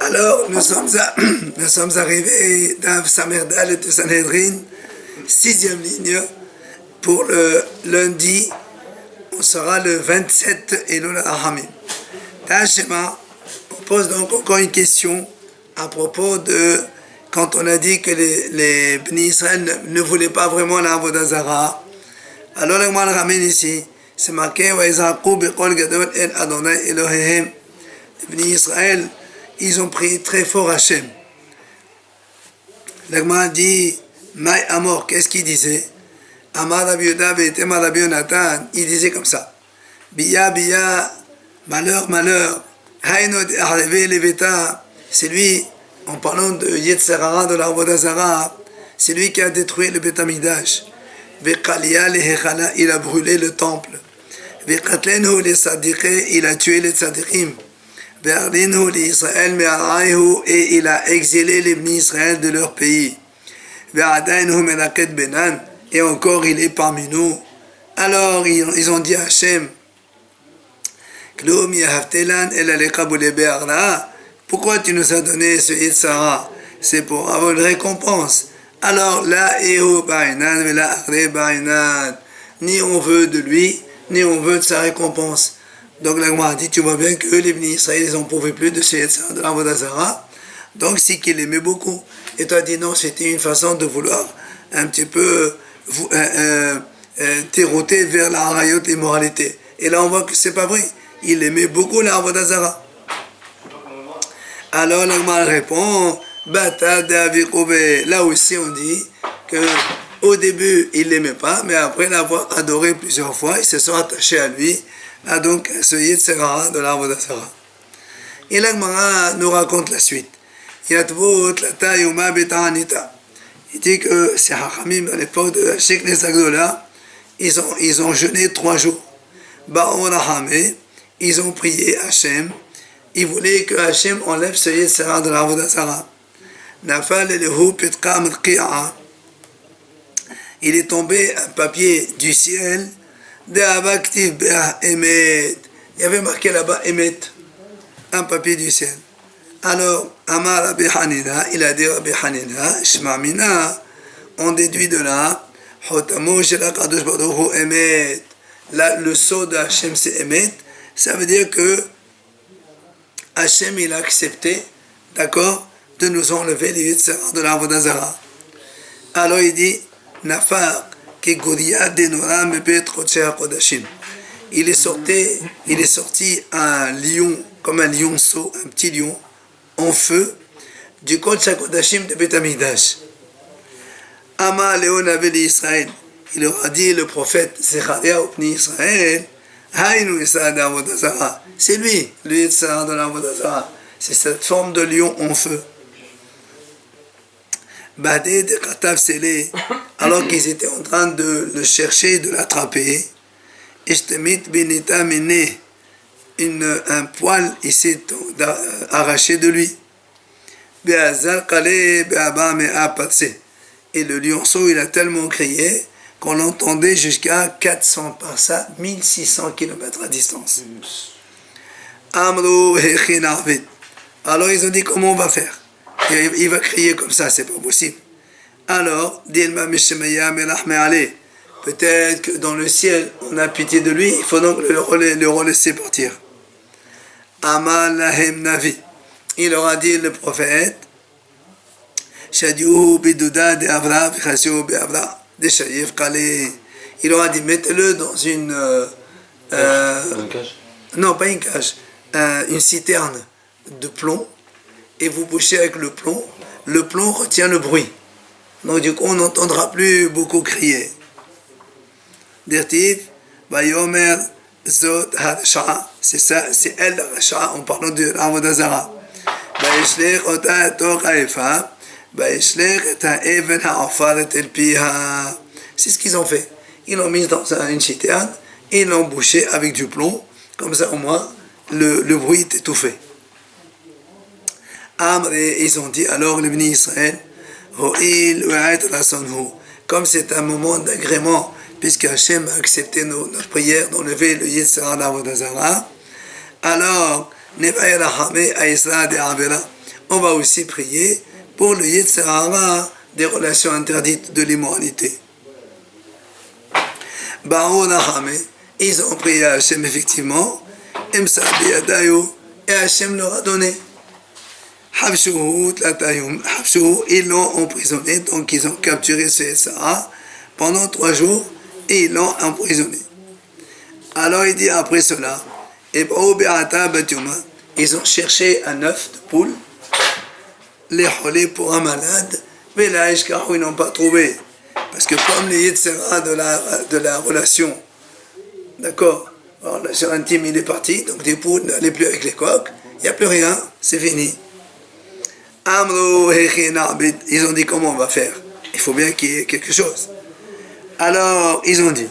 Alors, nous sommes arrivés dans Samerdal et de Sanhedrin, 6e ligne, pour le lundi, on sera le 27 Elul Ahamim. Tachema, on pose donc encore une question à propos de quand on a dit que les Bnei Israël ne voulaient pas vraiment la Avodah Zarah. Alors, le ramène ici, c'est marqué Waizaqu biqol gadol el Adonai Elohehem. Les Bnei Israël, ils ont pris très fort Hachem. L'Agma dit Maï Amor, qu'est-ce qu'il disait? Amar Rabbi Yehuda ve'etem Rabbi Yonatan, il disait comme ça. Biya, biya, malheur, malheur. Haïno de'areve leveta, c'est lui, en parlant de Yetzer Hara, de la Avodah Zarah, c'est lui qui a détruit le Beth Amikdash. Ve'kalia lehechala, il a brûlé le temple. Ve'katlenu les sadiqe, il a tué les sadiqim. Ve'arlinu les Israël me'araihu, et il a exilé les Bnei Israël de leur pays. Ve'adainu melaket benan, et encore il est parmi nous. Alors ils ont dit à Hachem, pourquoi tu nous as donné ce Yetzer Hara? C'est pour avoir une récompense. Alors là, ni on veut de lui, ni on veut de sa récompense. Donc la Gemara dit, tu vois bien que les Bnei Israël, ils n'en pouvaient plus de ce Yetzer Hara, de l'Avodah Zarah. Donc c'est qu'il aimait beaucoup. Et toi dit non, c'était une façon de vouloir un petit peu dérouter vers la harayot, l'immoralité. Et là on voit que c'est pas vrai. Il aimait beaucoup la Avodah Zarah. Alors l'Agma répond, Bata de là aussi on dit que au début il l'aimait pas, mais après l'avoir adoré plusieurs fois, ils se sont attachés à lui, à donc ce Yetzer Hara de la Avodah Zarah. Et l'Agma nous raconte la suite. Yatvot lata yoma beta'anita. Il dit que c'est Hachamim à l'époque de Sheikh Nesagdola, ils ont jeûné 3 jours. Ba'on Rahame, ils ont prié Hachem, ils voulaient que Hachem enlève ce Yetzer Hara de la Avodah Zarah. Nafal elehu pitka mutqi'a. Il est tombé un papier du ciel, de Abaktiv Be'ah Emet. Il y avait marqué là-bas Emet, un papier du ciel. Alors, Amar Rabbi Hanina, il a dit Rabbi Hanina, Shema Mina, on déduit de là, Hotamu Shela Kadosh Baruch Hu Emet. Là, le sceau de Hachem c'est Emet, ça veut dire que Hachem il a accepté, d'accord, de nous enlever les Yetzer Hara de la Avodah Zarah. Alors il dit, Nafar, Ki Guriya Denora Mebet Rotsea Kodashim. Il est sorti un lion, comme un lionceau, un petit lion, en feu, du Kodesh HaKodashim de Beth Amikdash. Ama Léon avait dit Israël. Il leur a dit, le prophète Zecharia au Bnei Israël, Haïnu Yetzer Hara d'Avodah Zarah. C'est lui, le Yetzer Hara de l'Avodah Zarah. C'est cette forme de lion en feu. Badé de Katav Sele, alors qu'ils étaient en train de le chercher, de l'attraper, Ishtemit Benita Mene, un poil, il s'est arraché de lui. Be'azal Kale Be'aba Me'a Patse. Et le lionceau, il a tellement crié qu'on l'entendait jusqu'à 400 parsa, 1600 km à distance. Amru Hechin Arvit. Alors ils ont dit, comment on va faire? Il va crier comme ça, c'est pas possible. Alors, Dilma Mishemaya Melach Me'ale. Peut-être que dans le ciel, on a pitié de lui, il faut donc le relaisser partir. Amal Lahem Navi. Il leur a dit, le prophète, Shadiou Bidouda de Avra, Vichasio Beavra, de Shayef Kale. Il leur a dit, mettez-le dans une. Une cage? Non, pas une cage. Une citerne de plomb, et vous bouchez avec le plomb. Le plomb retient le bruit. Donc, du coup, on n'entendra plus beaucoup crier. Dirtiv, Bayomer, Zot Harasha, c'est ça, c'est elle Harasha en parlant de l'Avodah Zarah. Baishler Ota Tor Haïfa, Baishler et Even Ha'afar et Elpiha. C'est ce qu'ils ont fait. Ils l'ont mis dans une citerne et ils l'ont bouché avec du plomb. Comme ça, au moins, le bruit est étouffé. Amr, ils ont dit alors le Bnei Israël, comme c'est un moment d'agrément, puisque Hachem a accepté notre prière d'enlever le Yetzer Hara d'Avodah Zarah, alors on va aussi prier pour le Yetzer Hara des relations interdites de l'immoralité. Ils ont prié à Hachem effectivement, et Hachem leur a donné. Ils l'ont emprisonné, donc ils ont capturé ce Yetzer Hara pendant 3 jours et ils l'ont emprisonné. Alors il dit après cela, ils ont cherché un œuf de poule, les cholés pour un malade, mais là, ils n'ont pas trouvé. Parce que comme les Yetzer Hara de la relation, d'accord, alors la relation intime il est parti, donc des poules n'allaient plus avec les coqs, il n'y a plus rien, c'est fini. Ils ont dit comment on va faire, il faut bien qu'il y ait quelque chose. Alors ils ont dit,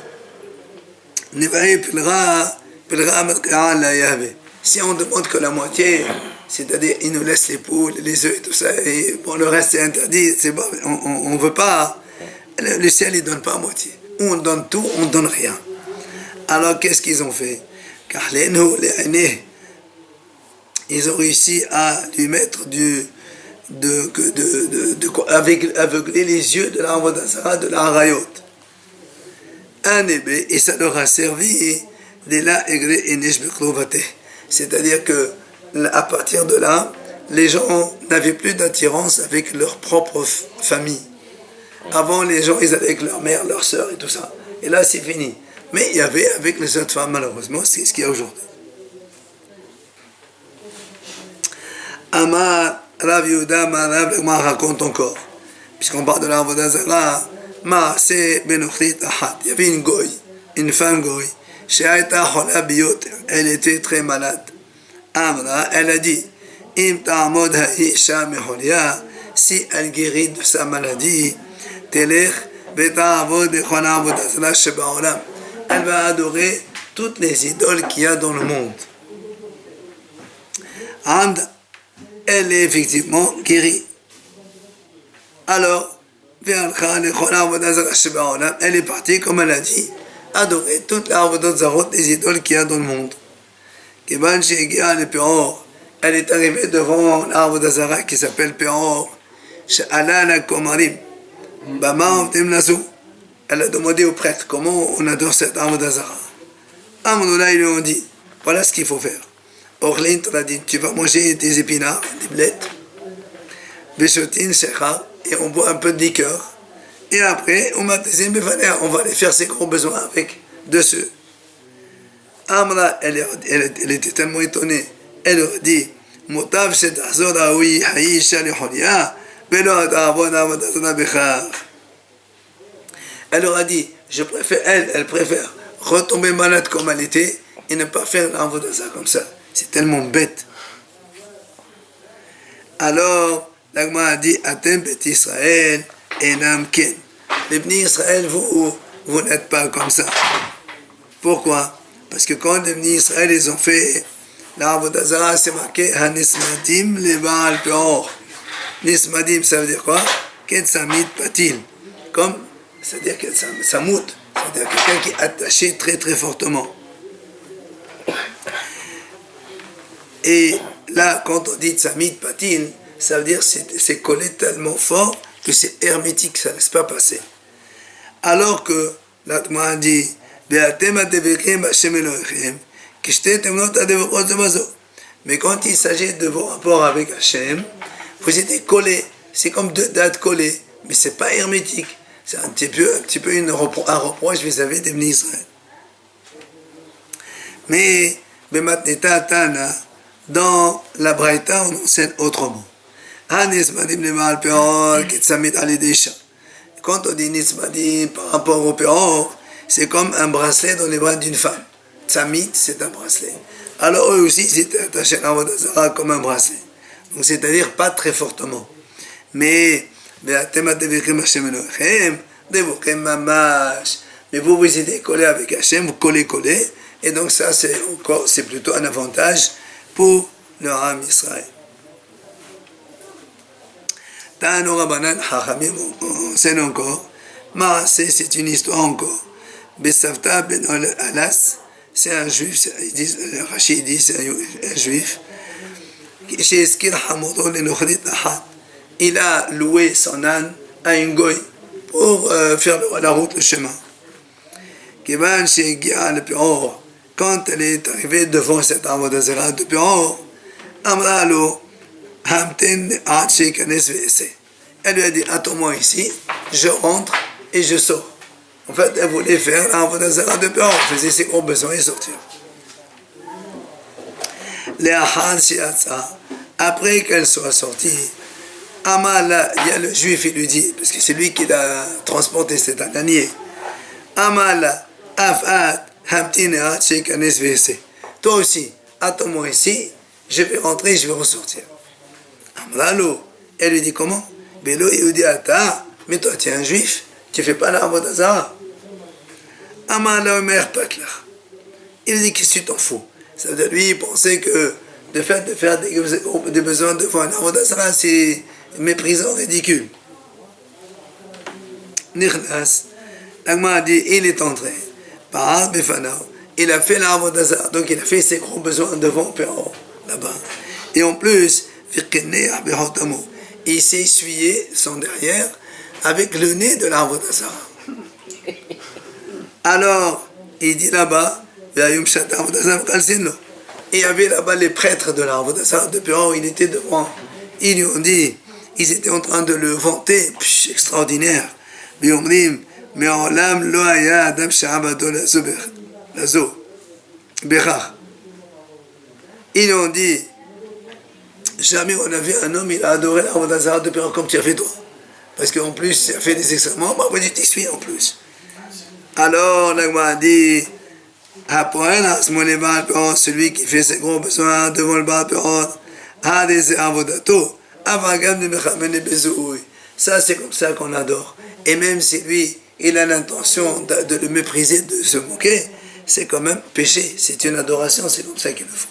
si on demande que la moitié, c'est-à-dire ils nous laissent les poules, les œufs et tout ça, et bon, le reste c'est interdit, c'est bon, on ne veut pas, le ciel il ne donne pas à moitié. On donne tout, on ne donne rien. Alors qu'est-ce qu'ils ont fait? Car ils ont réussi à lui mettre aveugler les yeux de la Avodah Zara, de la Harayot. Un ébé, et ça leur a servi de la Egre Enesh Beklovate. C'est-à-dire que à partir de là, les gens n'avaient plus d'attirance avec leur propre famille. Avant, les gens, ils allaient avec leur mère, leur soeur et tout ça. Et là, c'est fini. Mais il y avait avec les autres femmes, malheureusement, c'est ce qu'il y a aujourd'hui. Amar Rav Yehuda, Rav raconte encore, puisqu'on parle de la Avodah Zara, c'est Benochrit Achat. Il y avait une femme goy, elle était très malade. Amra, elle a dit, si elle guérit de sa maladie, elle va adorer toutes les idoles qu'il y a dans le monde. Elle est effectivement guérie. Alors, elle est partie, comme elle a dit, adorer toutes les avodah zarot, des idoles qu'il y a dans le monde. Elle est arrivée devant l'avodah zara qui s'appelle Peor. Elle a demandé au prêtre comment on adore cette avodah zara. Amnoula, ils lui ont dit, voilà ce qu'il faut faire. Orlin t'a dit, tu vas manger des épinards, des blettes, Beshotin Shecha, et on boit un peu de liqueur. Et après, on va aller faire ses gros besoins avec de ceux. Amra, elle était tellement étonnée. Elle leur dit, Motav shetachzor haoui haïsha lecholia, velo atavon avodazana bechar. Elle leur a dit, elle préfère retomber malade comme elle était et ne pas faire l'avodazana comme ça. C'est tellement bête. Alors, l'Agma a dit, Atem bet Israël, enam ken. Les Bnei Israël, vous n'êtes pas comme ça. Pourquoi? Parce que quand les Bnei Israël, ils ont fait la Avodah Zara, c'est marqué Hanismadim le Baal Peor. Nismadim, ça veut dire quoi? Ketsamid Patil. Comme, c'est-à-dire Ketsamut, c'est-à-dire quelqu'un qui est attaché très très fortement. Et là, quand on dit Tsamid Patil, ça veut dire que c'est collé tellement fort que c'est hermétique, ça ne laisse pas passer. Alors que l'Atma a dit, mais quand il s'agit de vos rapports avec Hachem, vous êtes collés, c'est comme deux dates collées, mais ce n'est pas hermétique. C'est un petit peu un reproche vis-à-vis des Bnei Israël. Mais, dans la Braïta, on enseigne autrement. Quand on dit Nismadim par rapport au Peor, c'est comme un bracelet dans les bras d'une femme. Tzamid, c'est un bracelet. Alors eux aussi, ils étaient attachés à l'Avodah Zara comme un bracelet. Donc c'est-à-dire pas très fortement. Mais vous étiez collés avec Hachem, vous collez. Et donc ça, c'est plutôt un avantage pour le Ham Israël. Tano Rabbanan Chachamim enseigne encore. C'est une histoire encore. Besavta ben Alas, c'est un juif, Rachid dit c'est un juif. Il a loué son âne à une goy pour faire la route, le chemin. Quand elle est arrivée devant cet arbre d'Azara de Péor, elle lui a dit, attends-moi ici, je rentre et je sors. En fait, elle voulait faire l'arbre d'Azara de Péor, faisait ses gros besoins et sortir. Après qu'elle soit sortie, Amal, il y a le juif, il lui dit, parce que c'est lui qui l'a transporté, c'est un ânier. Amal, Afat, Hamtina, Shekanes VC. Toi aussi, attends-moi ici, je vais rentrer, je vais ressortir. Amralo, elle lui dit comment? Bélo, il lui dit, Ata, mais toi tu es un juif, tu ne fais pas l'arbre d'Azara. Amal, Omer, Paklach. Il dit, qu'est-ce que tu t'en fous? Ça veut dire, lui, il pensait que le fait de faire des besoins devant un arbre d'Azara, c'est méprisant, ridicule. Nirnas, l'Agma a dit, il est entré. Par Befanav, il a fait l'arbre d'Azara, donc il a fait ses gros besoins devant Péor, là-bas. Et en plus, il s'est essuyé son derrière avec le nez de l'arbre d'Azara. Alors, il dit là-bas, et il y avait là-bas les prêtres de l'arbre d'Azara de Péor, il était devant. Ils lui ont dit, ils étaient en train de le vanter, extraordinaire. Mais en l'âme, loaya, Adam Shahabado, Lazo, Bechach. Ils ont dit, jamais on a vu un homme, il a adoré l'arbre d'Azara de Péor comme tu as fait toi. Parce qu'en plus, il a fait des excréments, bah, tu t'essuies en plus. Alors, l'Agma a dit, celui qui fait ses gros besoins devant le Baal Péor, a des avodato, avagam de Mechamene Bezououi. Ça, c'est comme ça qu'on adore. Et même si lui, il a l'intention de le mépriser, de se moquer, c'est quand même péché. C'est une adoration, c'est comme ça qu'il le faut.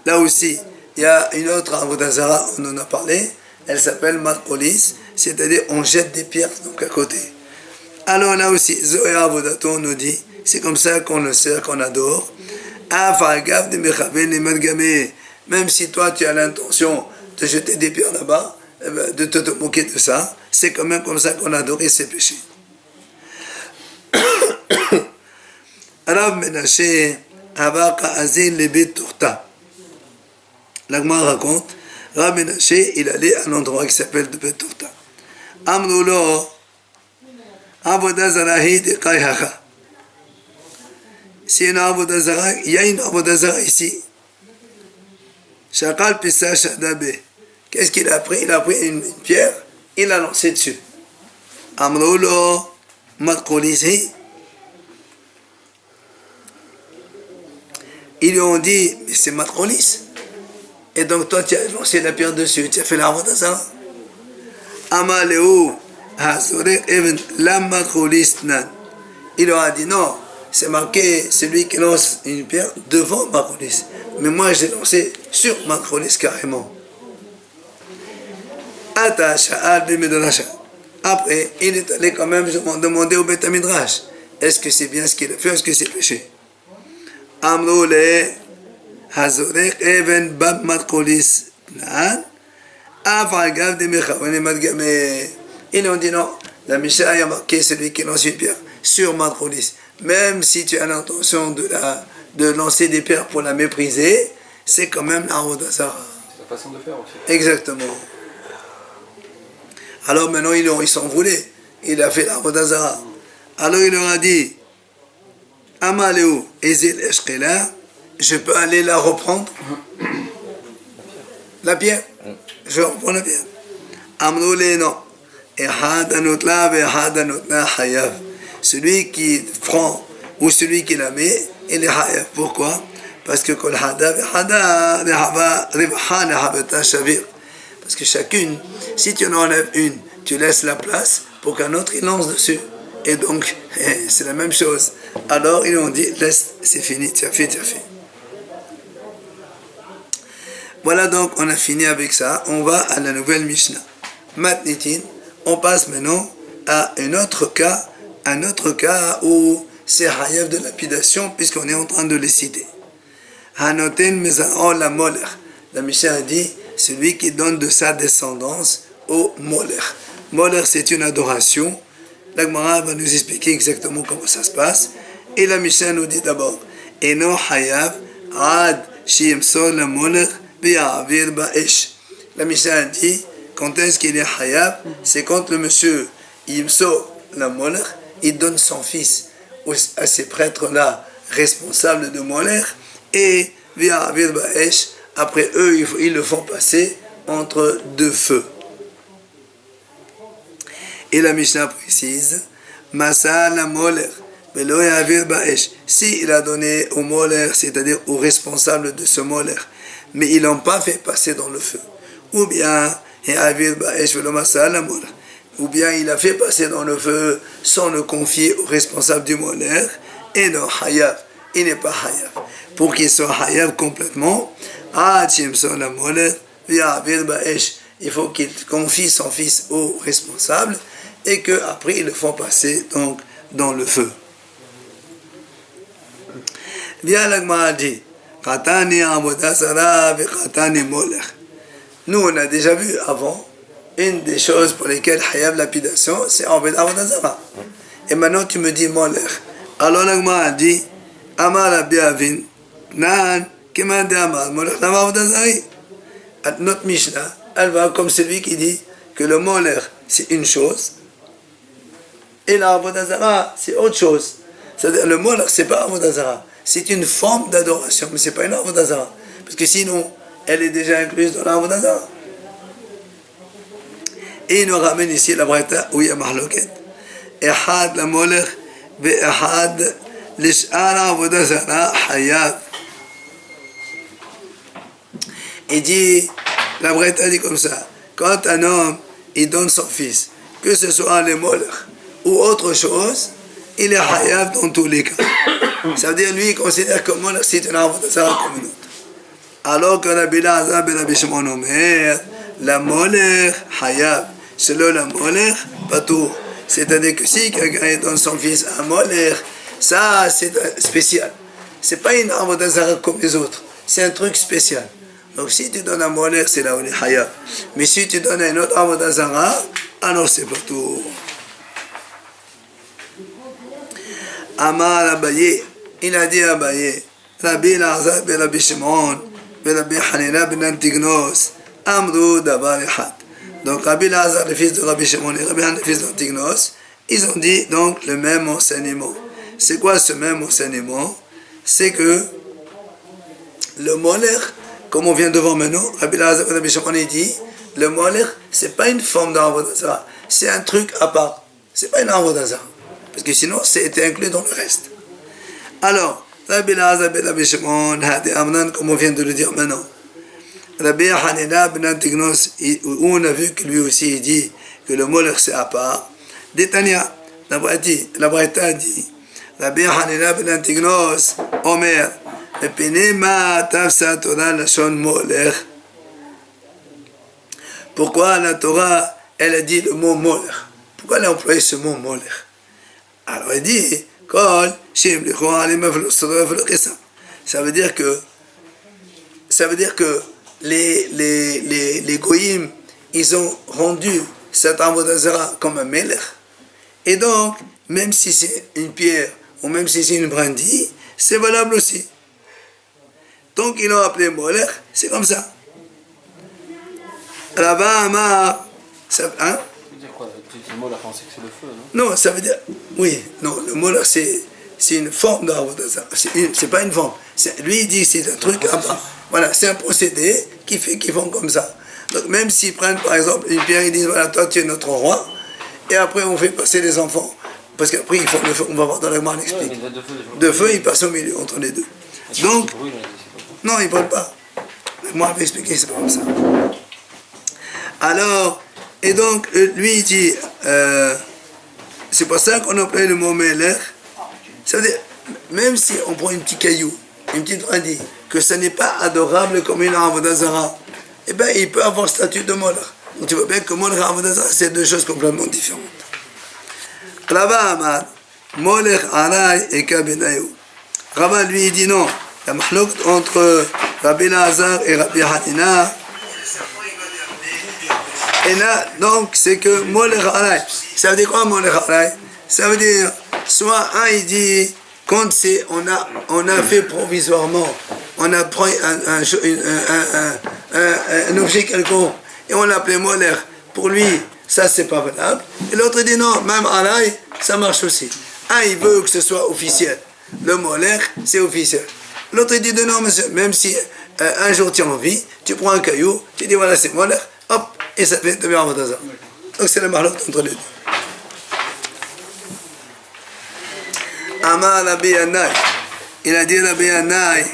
Là aussi, il y a une autre arbre d'Azara, on en a parlé, elle s'appelle Matkolis, c'est-à-dire on jette des pierres donc à côté. Alors là aussi, Zoé Avodato, on nous dit, c'est comme ça qu'on le sert, qu'on adore. Même si toi tu as l'intention de jeter des pierres là-bas, de te moquer de ça, c'est quand même comme ça qu'on a adoré ces péchés. Rav Menashe Avaka Azin Lebet Turta. L'Agma raconte, Rav Menashe, il allait à un endroit qui s'appelle de Bet Turta. Amnulo Avodazarahi de Kayhaka. C'est une Avodazara, il y a une Avodazara ici. Shakal Pisa Shadabe. Qu'est-ce qu'il a pris? Il a pris une pierre, il l'a lancé dessus. Amrulo Matkolisi. Ils lui ont dit, mais c'est Matkolis. Et donc toi tu as lancé la pierre dessus, tu as fait l'arbre d'Azara. Amaleu Hazorek Even Lam Matkolis Nan. Il leur a dit non, c'est marqué celui qui lance une pierre devant Matkolis. Mais moi j'ai lancé sur Matkolis carrément. Après, il est allé quand même demander au Beth Midrash, est-ce que c'est bien ce qu'il a fait, est-ce que c'est péché? Amroule Hazorek Even Bab Matkolis Nan Avagav de Mechavane Madgame. Ils ont dit non, la Mishnah a marqué celui qui lance une pierre sur Matkolis. Même si tu as l'intention de lancer des pierres pour la mépriser, c'est quand même l'arbre d'Azara. C'est la façon de faire aussi. Exactement. Alors maintenant ils sont voulés. Il a fait l'arbre d'Azara. Alors il leur a dit, Amaleu Ezil Eshkela, je peux aller la reprendre? La pierre? Je reprends la pierre. Amroule non. Celui qui prend ou celui qui la met, il est hayav. Pourquoi? Parce que parce que chacune, si tu en enlèves une, tu laisses la place pour qu'un autre il lance dessus. Et donc, c'est la même chose. Alors, ils ont dit, laisse, c'est fini, tu as fait. Voilà, donc, on a fini avec ça. On va à la nouvelle Mishnah. Matnitin, on passe maintenant à un autre cas où c'est Hayav de lapidation, puisqu'on est en train de les citer. Hanoten Mezao la Moler. La Mishnah a dit, celui qui donne de sa descendance au Moler. Moler, c'est une adoration. La Gemara va nous expliquer exactement comment ça se passe. Et la Mishnah nous dit d'abord, Eno Hayav Ad Shimso la Moler Bi'avir Ba'esh. La Mishnah a dit, quand est-ce qu'il est Hayav? C'est quand le monsieur Yimso la Moler, il donne son fils à ces prêtres-là responsables de Moler, et Bi'avir Ba'esh, après eux, ils le font passer entre deux feux. Et la Mishnah précise, Masa la Moler, Velo Yavir Ba'esh. Si il a donné au Moler, c'est-à-dire au responsable de ce Moler, mais ils l'ont pas fait passer dans le feu. Ou bien, Yavir Ba'esh Velo Masa la Moler. Ou bien il a fait passer dans le feu sans le confier au responsable du Moler, et non Hayav. Il n'est pas Hayav. Pour qu'il soit Hayav complètement, la Moler, il faut qu'il confie son fils au responsable et qu'après ils le font passer donc dans le feu. Bien la Gemara dit, nous on a déjà vu avant une des choses pour lesquelles Hayav lapidation, c'est Aved Avodazara. Et maintenant tu me dis Moler. Alors la Gemara dit, Amar Rabbi Avin, Nan, notre Mishnah, elle va comme celui qui dit que le Moler c'est une chose et la Avodazara c'est autre chose. C'est-à-dire le Moler c'est pas Avodazara, c'est une forme d'adoration, mais c'est pas une Avodazara, parce que sinon elle est déjà incluse dans la Avodazara. Et il nous ramène ici la Braïta où il y a Mahloket. Ehad la Moler ve'ehad l'ish'ara Avodazara Hayav. Il dit, la Braïta dit comme ça, quand un homme, il donne son fils, que ce soit les Moler ou autre chose, il est Hayav dans tous les cas. Ça veut dire, lui, il considère que Moler, c'est une Avodazara comme une autre. Alors que Rabbi Elazar ben Rabbi Shimon Omer, la Moler, Hayav, selon la Moler, Patour. C'est-à-dire que si quelqu'un donne son fils à Moler, ça, c'est spécial. C'est pas une Avodazara comme les autres, c'est un truc spécial. Donc si tu donnes un Moler, c'est là où il est Hayav. Mais si tu donnes un autre Avodazara, alors c'est pas tout. Amar Abaye, il a dit à Abaye, Rabbi Elazar ben Rabbi Shimon, ben Rabbi Hanina ben Antignos, Amrou Dabar Echad. Donc Rabbi Elazar, le fils de Rabbi Shimon, et Rabbi Hanina, le fils d'Antignos, ils ont dit donc le même enseignement. C'est quoi ce même enseignement? C'est que le Moler, comme on vient de voir maintenant, Rabbi Elazar Rabbi Shimon dit, le Moler, c'est pas une forme d'Avodazara, c'est un truc à part. C'est pas une Avodazara, parce que sinon, c'était inclus dans le reste. Alors, Rabbi Elazar Rabbi Shimon, Hadi Amnan, comme on vient de le dire maintenant, Rabbi Hanina ben Antignos, où on a vu que lui aussi il dit que le Moler c'est à part. Détania, la Braïta dit, Rabbi Hanina ben Antignos, Omer, pourquoi la Torah, elle a dit le mot Moler? Pourquoi elle a employé ce mot Moler? Alors elle dit, ça veut dire que les goyim, ils ont rendu cet Avodazara comme un Melech. Et donc, même si c'est une pierre, ou même si c'est une brindille, c'est valable aussi. Donc ils l'ont appelé Moler, c'est comme ça. Là-bas, Amar, ça, hein? Ça veut dire quoi? Le Moler, on sait que c'est le feu, non? Non, ça veut dire, oui, non, le Moler c'est une forme d'Avodazara, c'est pas une forme. Lui il dit c'est un truc à part. Voilà, c'est un procédé qui fait qu'ils font comme ça. Donc même s'ils prennent par exemple une pierre, ils disent voilà, toi tu es notre roi, et après on fait passer les enfants, parce qu'après ils font le feu, on va voir dans la Gemara, on explique. De feu, ils passent au milieu entre les deux. Donc, non, ils ne brûlent pas. Moi, je vais expliquer, c'est pas comme ça. Alors, et donc, lui, il dit, c'est pour ça qu'on appelle le mot Melech. Ça veut dire, même si on prend un petit caillou, une petite brindille, que ce n'est pas adorable comme une Avodazara, eh bien, il peut avoir statut de Moler. Donc, tu vois bien que Moler et Avodazara, c'est deux choses complètement différentes. Rava Amar, Molech Aray et Kabinayu. Rava lui dit non. La mahlouk entre Rabbi Lazar et Rabbi Hanina. Et là, donc, c'est que Molech Aray. Ça veut dire quoi Molech Aray? Ça veut dire, soit un il dit, quand c'est, on a fait provisoirement, on a pris un objet quelconque et on l'appelait Molech. Pour lui, ça c'est pas valable. Et l'autre dit non, même Aray, ça marche aussi. Un il veut que ce soit officiel. Le Molech, c'est officiel. L'autre dit non, monsieur, même si un jour tu as envie, tu prends un caillou, tu dis voilà c'est Molech, hop, et ça fait devenir Avodazara. Donc c'est le mahlouk entre les deux. Amar Rabbi Yanai, il a dit Rabbi Yanai,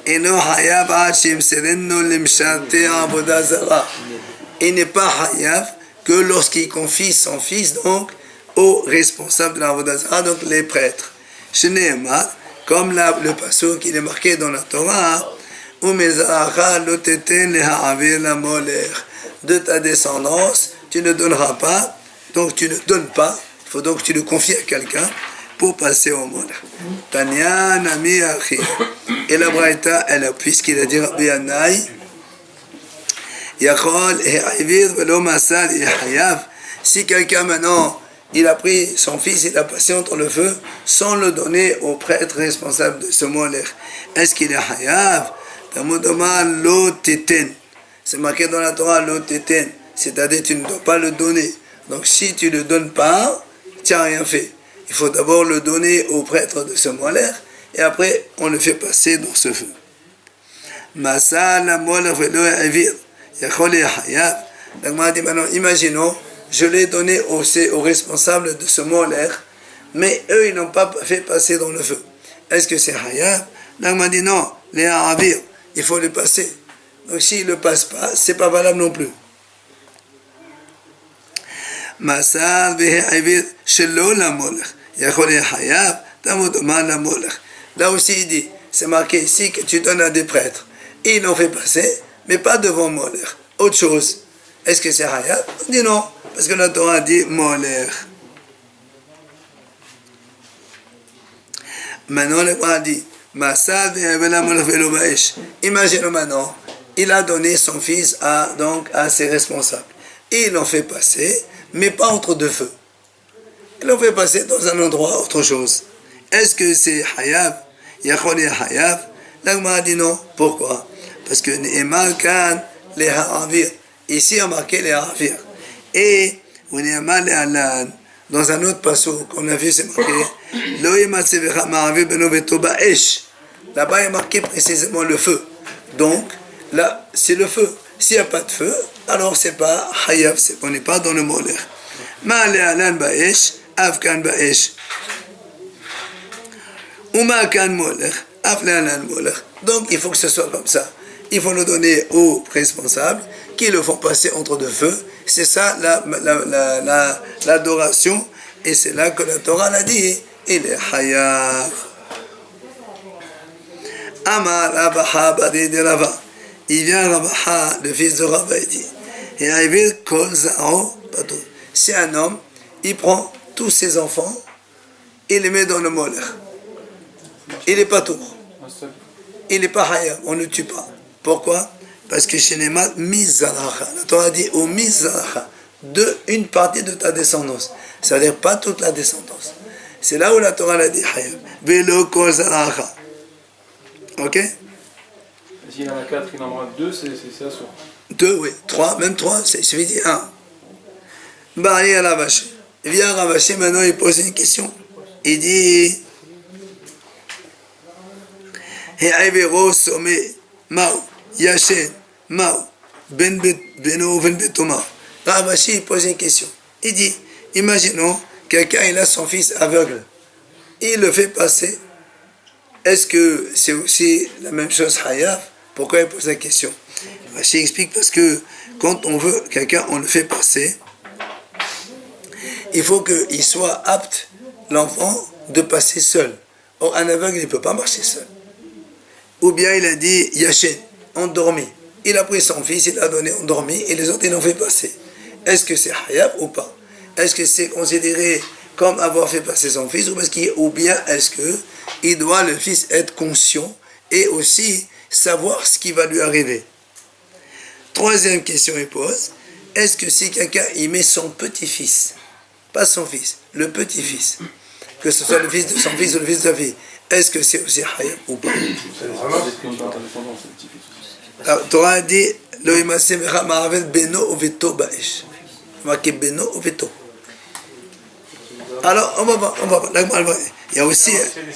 Eno hayav ad shemserenu limsharte Avodazara. Il n'est pas hayav que lorsqu'il confie son fils donc aux responsables de l'Avodazara, donc les prêtres. Shneemar, comme le passage qui est marqué dans la Torah, Umezaracha loteten lehaavir la molech. De ta descendance, tu ne donneras pas, donc tu ne donnes pas, il faut donc que tu le confies à quelqu'un pour passer au molech. Tanya nami achi. Et la Braïta, elle a, puisqu'il a dit Rabbi Yanai, Yachol he'avir velo masal yehayav. Si quelqu'un maintenant, il a pris son fils, il l'a passé entre le feu, sans le donner au prêtre responsable de ce molech, est-ce qu'il est hayav? Tamudoma lo teten. C'est marqué dans la Torah lo teten, c'est-à-dire tu ne dois pas le donner. Donc si tu ne le donnes pas, tu n'as rien fait. Il faut d'abord le donner au prêtre de ce molech, et après on le fait passer dans ce feu. Masal la molech velo he'avir. Yachol he'hayav. Donc moi dit maintenant, imaginons, je l'ai donné aux responsables de ce molech, mais eux, ils n'ont pas fait passer dans le feu. Est-ce que c'est hayav? Donc, on m'a dit non, les haravir, il faut le passer. Donc, s'il ne le passe pas, c'est pas valable non plus. Masal ve'havir shelo la molech, yachol hayav, tamudoma la molech. Là aussi, il dit, c'est marqué ici que tu donnes à des prêtres. Et ils l'ont fait passer, mais pas devant molech. Autre chose. Est-ce que c'est hayav? On dit non. Parce que la Torah dit molech. Maintenant, le Torah dit imaginons maintenant, il a donné son fils à ses responsables. Et ils l'ont fait passer, mais pas entre deux feux. Ils l'ont fait passer dans un endroit, autre chose. Est-ce que c'est hayav? Yachol hayav? La Torah dit non. Pourquoi? Parce que Ne'emar kan les ha'avir. Ici, on a marqué les ha'avir. Et dans un autre passage qu'on a vu, c'est marqué là-bas il est marqué précisément le feu. Donc là c'est le feu. S'il n'y a pas de feu, alors c'est pas hayav, on n'est pas dans le molech. Donc il faut que ce soit comme ça. Il faut le donner aux responsables qui le font passer entre deux feux. C'est ça l'adoration. Et c'est là que la Torah l'a dit. Il est hayav. Amar Rabaha bari de Rava. Il vient Rabaha, le fils de Rava, il dit. Et Aivir kol zaro patur. C'est un homme, il prend tous ses enfants et les met dans le molech. Il n'est pas tour. Il n'est pas hayav, on ne tue pas. Pourquoi? Parce que chez les mâles, mizaracha. La Torah dit au mizaracha, une partie de ta descendance. C'est-à-dire pas toute la descendance. C'est là où la Torah l'a dit hayav. Velo kol zaracha. Ok? S'il y en a 4, il en aura 2, c'est ça sûr. 2, oui. 3, même 3, il suffit de 1. Bari à Ravashi. Il vient à Ravashi, maintenant il pose une question. Il dit He'aivero some mao. Yashen, Mao, Beno, Betoma. Ravashi, il pose une question. Il dit, imaginons, quelqu'un, il a son fils aveugle. Il le fait passer. Est-ce que c'est aussi la même chose, hayav? Pourquoi il pose la question? Ravashi explique parce que quand on veut quelqu'un, on le fait passer. Il faut qu'il soit apte, l'enfant, de passer seul. Or, un aveugle, il ne peut pas marcher seul. Ou bien il a dit, Yashen, endormi. Il a pris son fils, il l'a donné endormi et les autres ils l'ont fait passer. Est-ce que c'est hayav ou pas? Est-ce que c'est considéré comme avoir fait passer son fils, ou bien est-ce que il doit, le fils, être conscient et aussi savoir ce qui va lui arriver. Troisième question, il pose, est-ce que si quelqu'un y met son petit-fils, pas son fils, le petit-fils, que ce soit le fils de son fils ou le fils de sa fille, est-ce que c'est aussi hayab ou pas? Torah a dit, lo imase mecha ma'avel beno uveto ba'esh. Marqué beno uveto. Alors, on va voir. Il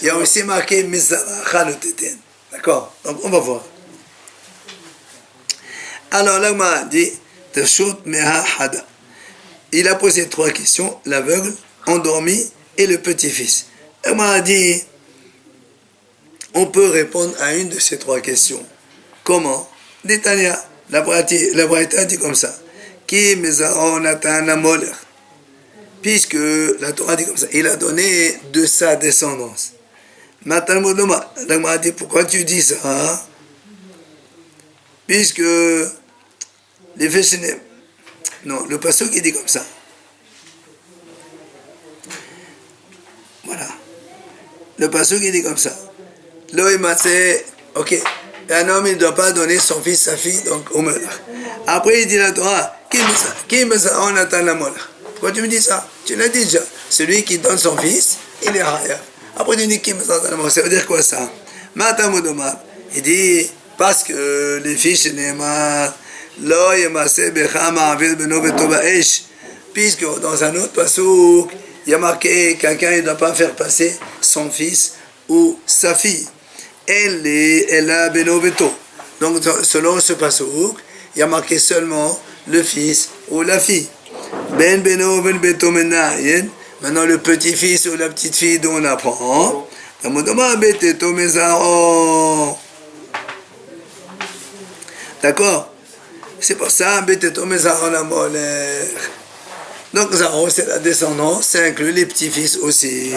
y a aussi marqué mizaracha le teten. D'accord? Donc, on va voir. Alors, l'agma a dit, teshut meha hada. Il a posé 3 questions, l'aveugle, endormi et le petit-fils. L'agma a dit, on peut répondre à une de ces 3 questions. Comment? Détania, la Braïta dit comme ça. Qui mezao natan amoler. Puisque la Torah dit comme ça, il a donné de sa descendance. Matalmodoma, l'agma a dit, pourquoi tu dis ça? Hein? Puisque les Feshenem, non, le pasteur qui dit comme ça. Voilà. Le pasteur qui dit comme ça. Loïmatsé, ok. Un homme, il ne doit pas donner son fils, sa fille, donc au meurtre. Après, il dit la Torah, qui me ça? On attend la mort. Pourquoi tu me dis ça? Tu l'as dit déjà. Celui qui donne son fils, il est hayab. Après, tu dis qui me ça? Ça veut dire quoi ça? Matamodoma. Il dit, parce que les fils, puisque dans un autre passouk, il y a marqué quelqu'un ne doit pas faire passer son fils ou sa fille. Elle a benoveto. Donc selon ce passouk, il y a marqué seulement le fils ou la fille. Ben beno ben beto menayen. Maintenant le petit-fils ou la petite-fille dont on apprend. D'accord? C'est pour ça, donc Zaro, c'est la descendance, ça inclut les petits-fils aussi.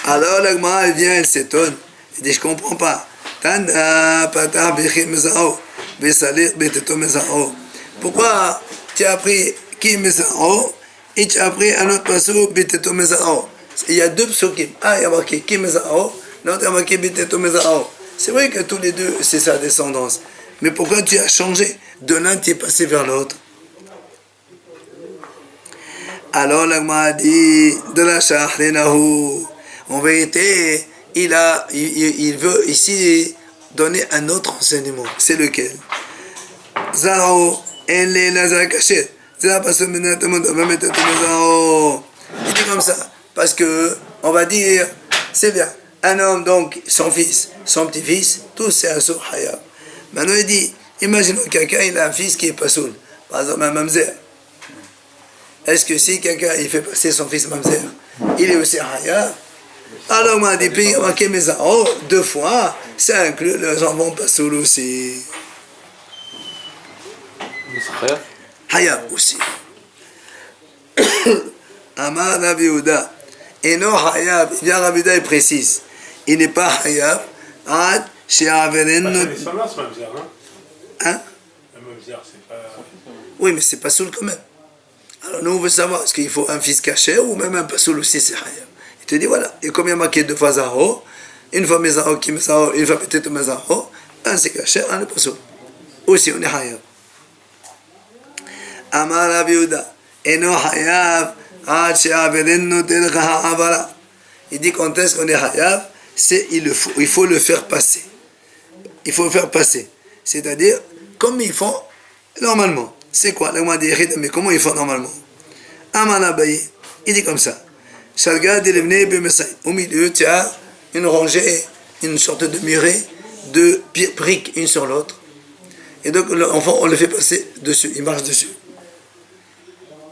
Alors l'agma, elle vient, elle s'étonne. Elle dit, je comprends pas. Pourquoi tu as appris qui Mezao et tu as appris un autre passo, Beteto Mezao? Il y a 2 psokim. Il y a marqué qui Mezao, l'autre il y a marqué Beteto Mezao. C'est vrai que tous les deux, c'est sa descendance. Mais pourquoi tu as changé? De l'un, tu es passé vers l'autre. Alors l'agma a dit, de la shahrenahu. En vérité, il veut ici donner un autre enseignement. C'est lequel? Zaro, en les nazar cachet. Il dit comme ça. Parce que, on va dire, c'est bien. Un homme, donc, son fils, son petit-fils, tous c'est un sourd hayab. Maintenant, il dit, imaginons quelqu'un, il a un fils qui est pas soul. Par exemple, un mamzer. Est-ce que si quelqu'un, il fait passer son fils mamzer, il est aussi hayab? Alors, on m'a dit, puis, ok, mais ça, 2 fois, ça inclut les enfants pas soul aussi. Hayab aussi. Amar Rabbi Yehuda. Et non hayab, il vient Rabbi Yehuda, il précise. Il n'est pas hayab, ad she'averen. C'est pas mamzer, non? Hein? La mamzer, c'est pas. Oui, mais c'est pas soul quand même. Alors nous, on veut savoir, est-ce qu'il faut un fils caché ou même un pas soul aussi, c'est hayab. Il te dit voilà, et comme il y a marqué 2 fois Zahro, une fois Mezao qui Mezao, une fois peut-être Mezao, un c'est caché, un n'est pas soul. Aussi, on est hayab. Amar Rabbi Yehuda. Eno hayab, ad she'averen notel ha'avara. Il dit quand est-ce qu'on est hayab, c'est il faut le faire passer. Il faut le faire passer. C'est-à-dire, comme ils font normalement. C'est quoi? Mais comment ils font normalement? Amanabaye, il dit comme ça. Au milieu, tu as une rangée, une sorte de murée de briques une sur l'autre. Et donc l'enfant, on le fait passer dessus, il marche dessus.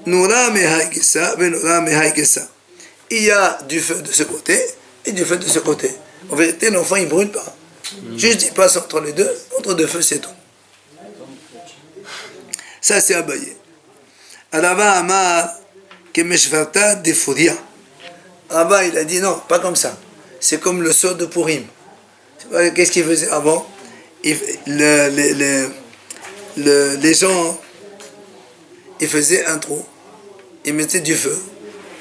Noura mehaïkissa, venora mehaïkissa. Il y a du feu de ce côté et du feu de ce côté. En vérité, l'enfant, il ne brûle pas. Juste, il passe entre les deux, entre 2 feux, c'est tout. Ça, c'est Abaye. Rava Amar, Kemeshvarta de Fouria. Rava, il a dit non, pas comme ça. C'est comme le saut de Purim. Qu'est-ce qu'il faisait avant? Les gens, ils faisaient un trou, ils mettaient du feu,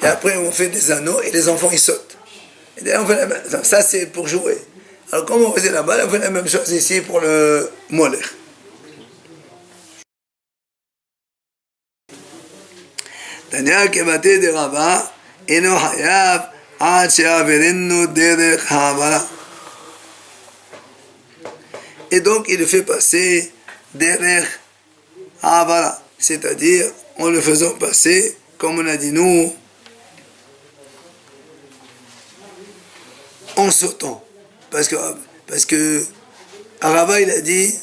et après on fait des anneaux et les enfants ils sautent. Et d'ailleurs, ça c'est pour jouer. Alors comme on faisait là-bas, on fait la même chose ici pour le moller. Tanya kebate de Rava, eno hayav, ad she'averenu derech ha'avara. Et donc il le fait passer derech ha'avara, c'est-à-dire en le faisant passer, comme on a dit nous, en sautant. Parce que Rava il a dit,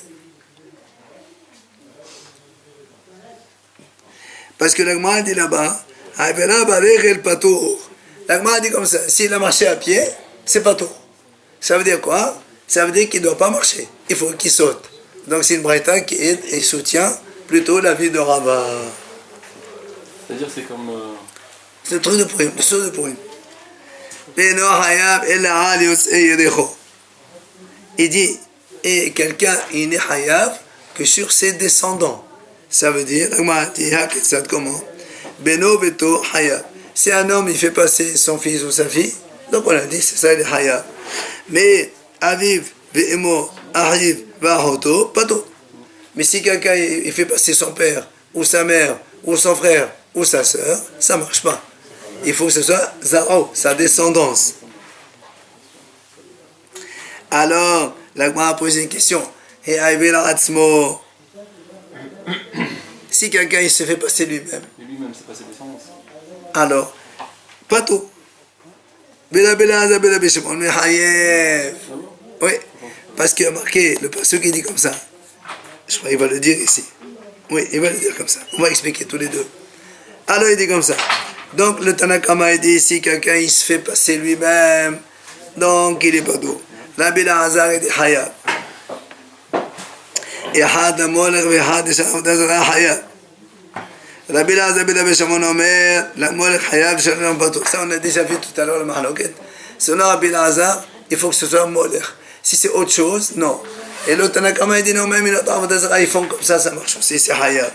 parce que l'Agma dit là-bas, l'Agma dit comme ça, s'il a marché à pied, c'est pas tout. Ça veut dire quoi? Ça veut dire qu'il ne doit pas marcher, il faut qu'il saute. Donc c'est une braïta qui aide et soutient plutôt la vie de Rava. C'est-à-dire c'est comme... C'est le truc de Purim, le saut de Purim. Il dit, et quelqu'un il n'est hayav que sur ses descendants. Ça veut dire, comment? Beno beto hayav. Si un homme il fait passer son fils ou sa fille, donc on a dit c'est ça il est hayav. Mais aviv ve'emo ahiv va'hoto pato. Mais si quelqu'un il fait passer son père ou sa mère ou son frère ou sa sœur, ça marche pas. Il faut que ce soit zaro, sa descendance. Alors, l'Agma a posé une question. Si quelqu'un il se fait passer lui-même. Et lui-même, c'est pas ses descendants. Alors, pas tout. Bela bela aza bela beshimon mehayev. Oui, parce qu'il y a marqué le passage qui dit comme ça. Je crois qu'il va le dire ici. Oui, il va le dire comme ça. On va expliquer tous les deux. Alors il dit comme ça. Donc le Tanakama il dit ici quelqu'un il se fait passer lui-même, donc il est pas doux. La Bila Hazar il dit Hayab. Et Had Amolech et Had Shahudazara Hayab. La Bila Hazar Bila Beshamon Omer, la Molech Hayab Shalom Patou. Ça on a déjà vu tout à l'heure le Mahaloket. Selon la Bila Hazar, il faut que ce soit Molech. Si c'est autre chose, non. Et le Tanakama il dit non, même ils font comme ça marche aussi, c'est Hayab.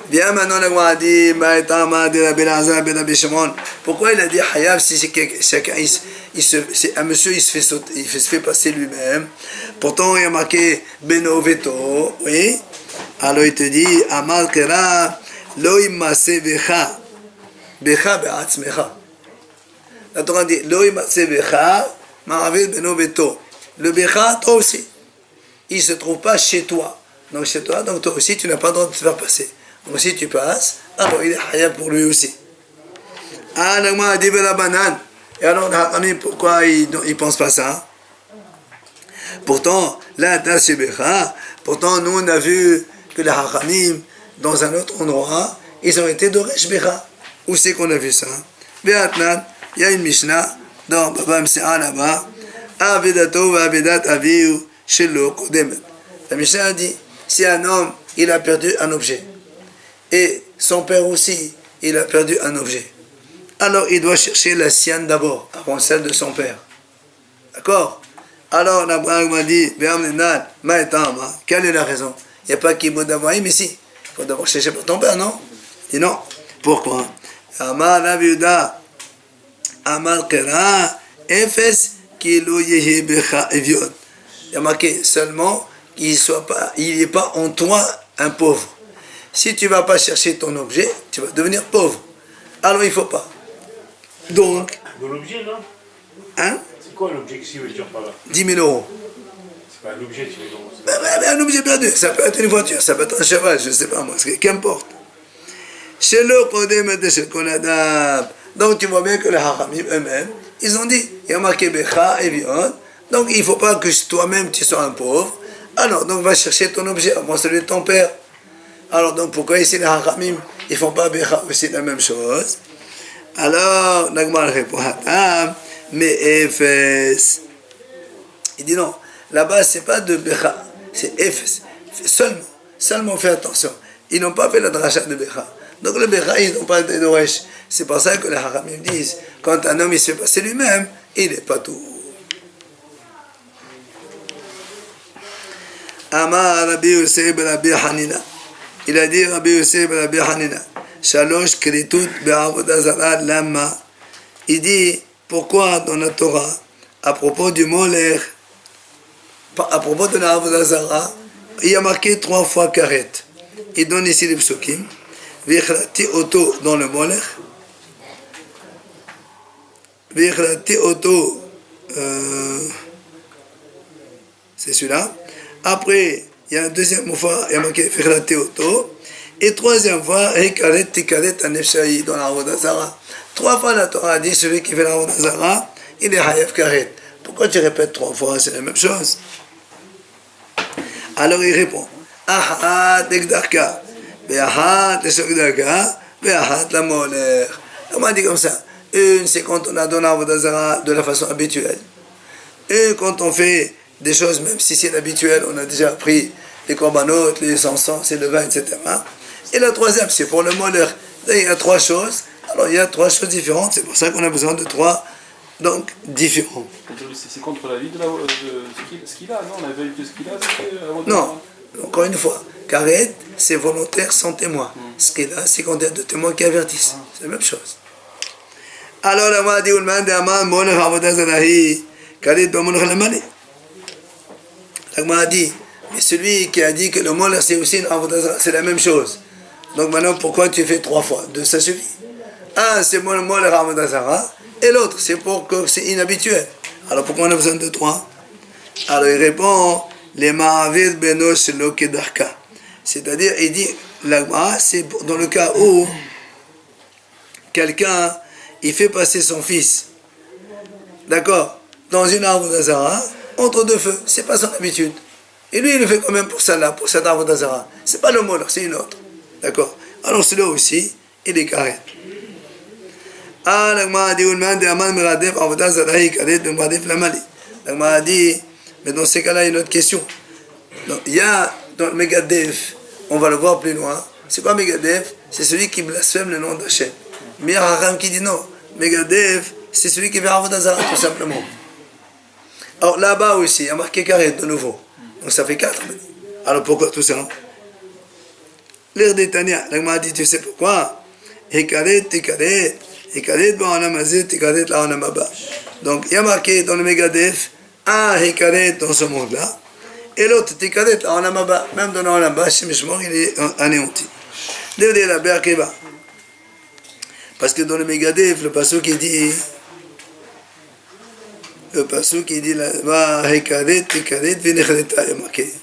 Bien maintenant, le roi a dit, pourquoi il a dit Hayab si c'est chacun, un monsieur il se fait passer lui-même. Pourtant il y a marqué Beno Veto, oui. Alors il te dit, Amar Kera, Lo imase Becha, Becha Be'atzmecha. La Torah dit, Lo imase Becha, Maravel Beno Veto. Le Becha, toi aussi, il ne se trouve pas chez toi. Donc chez toi, donc toi aussi tu n'as pas le droit de te faire passer. Donc si tu passes, alors il est hayab pour lui aussi. Ah, l'agma a dit la banane. Et alors, pourquoi il ne pense pas ça? Pourtant, là, pourtant, nous on a vu que les hachamim, dans un autre endroit, ils ont été d'Oresh Becha. Où c'est qu'on a vu ça? Be'atnan, il y a une Mishnah dans Baba Mse'a là-bas. Avedato va avedat aviu shelo kodemet. La Mishnah a dit, si un homme, il a perdu un objet, et son père aussi, il a perdu un objet. Alors il doit chercher la sienne d'abord, avant celle de son père. D'accord? Alors l'Abraham m'a dit, quelle est la raison? Il n'y a pas qu'il faut d'abord, mais si. Il faut d'abord chercher pour ton père, non? Il dit non. Pourquoi? Amar Rabiuda, Amar Kera, Efes, Kilo Yehi Becha Evion. Il y a marqué seulement qu'il n'y ait pas en toi un pauvre. Si tu ne vas pas chercher ton objet, tu vas devenir pauvre. Alors il ne faut pas. Donc... De l'objet, non? Hein? C'est quoi l'objet que tu veux dire par là? 10 000 euros. C'est pas un objet, tu veux dire. Mais un objet perdu. Ça peut être une voiture, ça peut être un cheval, je ne sais pas moi. Qu'importe. Chez le Kodem de chez Koladab. Donc tu vois bien que les Hachamim eux-mêmes, ils ont dit, il y a marqué Becha et Vion. Donc il ne faut pas que toi-même tu sois un pauvre. Alors donc va chercher ton objet avant celui de ton père. Alors donc pourquoi ici les Hachamim ils ne font pas Becha aussi la même chose? Alors Nagmar répond mais Efes. Il dit non, là-bas c'est pas de Becha, c'est Efes. Seulement fais attention. Ils n'ont pas fait la dracha de Becha. Donc le Becha ils n'ont pas de Doresh. C'est pour ça que les Hachamim disent quand un homme il se fait passer lui-même, il n'est pas tout. Amar Rabbi Yosef ben Rabbi Hanina. Il a dit Rabbi Yosef ben Rabbi Hanina. Shalosh Kritut Be'avodah Zara Lama. Il dit pourquoi dans la Torah, à propos du Molech, à propos de la Avodah Zara, il y a marqué 3 fois Karet. Il donne ici les psukim. Vichrati Oto dans le Molech. Vichrati Oto, c'est celui-là. Après, il y a une deuxième fois, il y a marqué Vichrati Oto. Et troisième fois, Hekaret Tikaret Anefshaï dans la Avodah Zara. 3 fois la Torah dit celui qui fait la Avodah Zara, il est Hayav Karet. Pourquoi tu répètes 3 fois? C'est la même chose. Alors il répond Ahat Ekdarka, Be'ahat Esokdaka, Be'ahat la Moler. On m'a dit comme ça. Une, c'est quand on a donné la Avodah Zara de la façon habituelle. Et quand on fait des choses, même si c'est habituel, on a déjà appris les corbanotes, les encens, le vin, etc. Et la troisième, c'est pour le Moler. Il y a 3 choses. Alors il y a 3 choses différentes, c'est pour ça qu'on a besoin de 3 donc différents. C'est contre la vie de ce qu'il a, non? On avait vu ce qu'il a, c'était non, encore une fois, Karet, c'est volontaire sans témoin. Ce qu'il a, c'est quand il y a 2 témoins qui avertissent. C'est la même chose. Alors la Madi Ulman de Aman, Molech Avodah Zarahi, Karet Bamolech Lamali. La Gemara dit, mais celui qui a dit que le Molech c'est aussi une Avodah Zara, c'est la même chose. Donc maintenant, pourquoi tu fais 3 fois? 2, ça suffit. Un, c'est le Molech Avodah Zara, et l'autre, c'est pour que c'est inhabituel. Alors pourquoi on a besoin de 3? Alors il répond, les Ma'avid Beno Shelo Kedarka. C'est-à-dire, il dit, l'Agma, c'est dans le cas où quelqu'un, il fait passer son fils, d'accord, dans une Avodah Zara, entre 2 feux, c'est pas son habitude. Et lui, il le fait quand même pour celle-là, pour cette Avodah Zara. C'est pas le Molech, c'est une autre. D'accord? Alors celui-là aussi, il est carré. L'Agma dit, L'Agma dit, mais dans ces cas-là, il y a une autre question. Donc, il y a dans le Megadev, on va le voir plus loin. C'est quoi Megadev? C'est celui qui blasphème le nom d'Hachem. Mais il y a Raham qui dit non. Megadev, c'est celui qui fait Avodah Zara, tout simplement. Alors là-bas aussi, il y a marqué carré de nouveau. Donc ça fait 4. Alors pourquoi tout ça? L'air d'Etania, l'Agma dit, tu sais pourquoi? Hekaret, Tikaret. Donc il y a marqué dans le Megadev un Hekaret dans ce monde-là et l'autre Tikaret là en Amaba, même dans l'Amaba, Shemishmor il est anéanti. Parce que dans le Megadev, le passage qui dit là-bas Hekaret, Tikaret, Vinechreta, il y a marqué.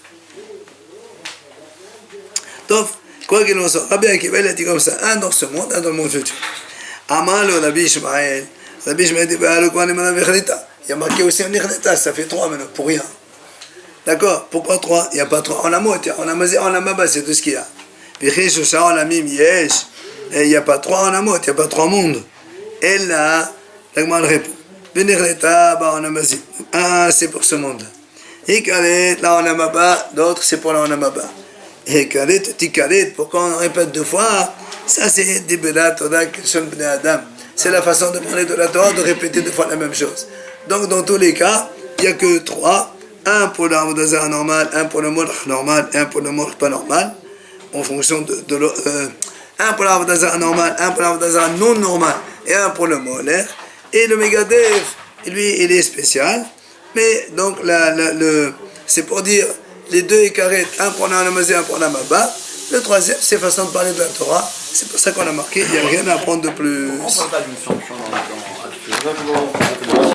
Donc, quoi qu'il en soit, Rabbi Akiva il a dit comme ça, un dans ce monde, un dans le monde futur. Amalo, Rabbi Ishmael dit, il y a marqué aussi un Ichneta, ça fait 3 maintenant, pour rien. D'accord? Pourquoi 3? Il n'y a pas 3. En Amot, en Amaba, c'est tout ce qu'il y a. Il n'y a pas 3 en Amot, il n'y a pas 3 mondes. Et là, l'Agma répond. C'est pour ce monde. Hikaret, là en Amaba, d'autres c'est pour la en Amaba. Hikaret, Tikaret, pourquoi on répète 2 fois? Ça c'est Dibera Torah Kishon Bnei Adam. C'est la façon de parler de la Torah, de répéter 2 fois la même chose. Donc dans tous les cas, il n'y a que 3. Un pour l'Avodah Zara normal, un pour le Molech normal, un pour le Molech pas normal. En fonction un pour l'Avodah Zara normal, un pour l'Avodah Zara non normal, et un pour le Molech. Et le Megadev, lui, il est spécial. Mais donc, c'est pour dire les 2 écarets, un pour l'Anamazé, un pour l'Amaba. Le troisième, c'est façon de parler de la Torah. C'est pour ça qu'on a marqué, il n'y a rien à apprendre de plus. On ne parle pas d'une sanction dans